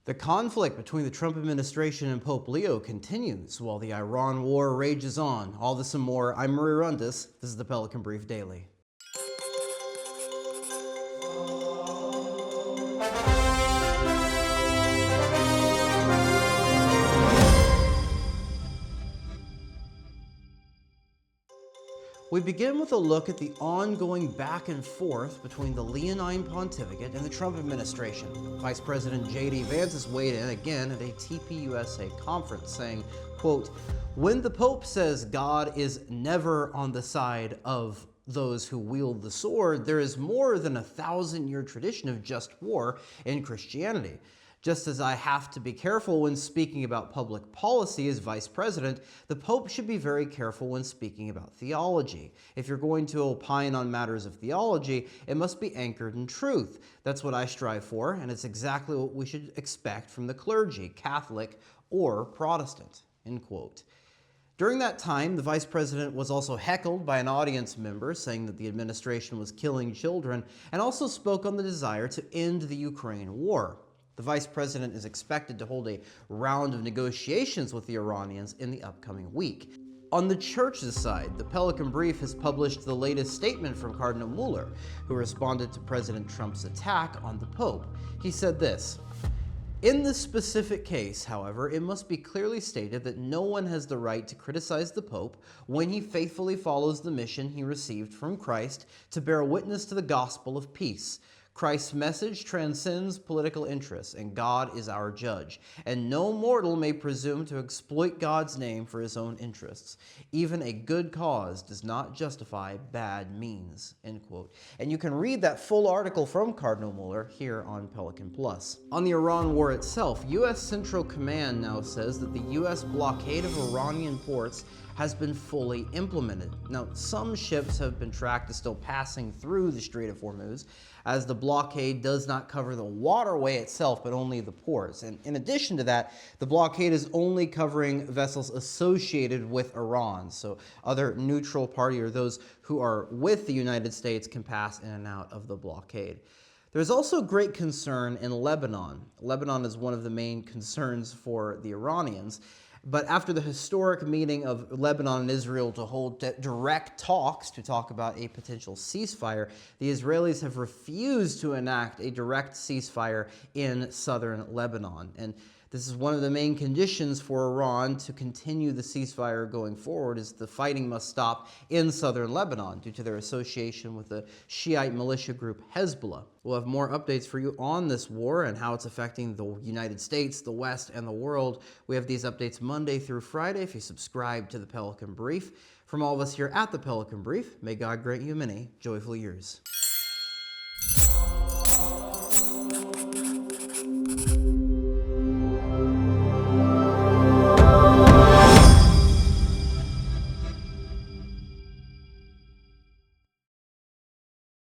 The conflict between the Trump administration and Pope Leo continues while the Iran war rages on. All this and more. I'm Rundus. This is the Pelican Brief Daily. We begin with a look at the ongoing back and forth between the Leonine Pontificate and the Trump administration. Vice President J.D. Vance has weighed in again at a TPUSA conference saying, quote, "When the Pope says God is never on the side of those who wield the sword, there is more than a 1,000-year tradition of just war in Christianity. Just as I have to be careful when speaking about public policy as vice president, the Pope should be very careful when speaking about theology. If you're going to opine on matters of theology, it must be anchored in truth. That's what I strive for, and it's exactly what we should expect from the clergy, Catholic or Protestant." End quote. During that time, the vice president was also heckled by an audience member saying that the administration was killing children, and also spoke on the desire to end the Ukraine war. The vice president is expected to hold a round of negotiations with the Iranians in the upcoming week. On the church's side, the Pelican Brief has published the latest statement from Cardinal Mueller, who responded to President Trump's attack on the Pope. He said this: "In this specific case, however, it must be clearly stated that no one has the right to criticize the Pope when he faithfully follows the mission he received from Christ to bear witness to the gospel of peace. Christ's message transcends political interests, and God is our judge, and no mortal may presume to exploit God's name for his own interests. Even a good cause does not justify bad means." End quote. And you can read that full article from Cardinal Mueller here on Pelican Plus. On the Iran war itself, U.S. Central Command now says that the U.S. blockade of Iranian ports has been fully implemented. Now, some ships have been tracked as still passing through the Strait of Hormuz, as the blockade does not cover the waterway itself, but only the ports. And in addition to that, the blockade is only covering vessels associated with Iran. So other neutral party or those who are with the United States can pass in and out of the blockade. There's also great concern in Lebanon. Lebanon is one of the main concerns for the Iranians. But after the historic meeting of Lebanon and Israel to hold direct talks to talk about a potential ceasefire, the Israelis have refused to enact a direct ceasefire in southern Lebanon. And this is one of the main conditions for Iran to continue the ceasefire going forward, is the fighting must stop in southern Lebanon due to their association with the Shiite militia group Hezbollah. We'll have more updates for you on this war and how it's affecting the United States, the West, and the world. We have these updates Monday through Friday if you subscribe to the Pelican Brief. From all of us here at the Pelican Brief, may God grant you many joyful years.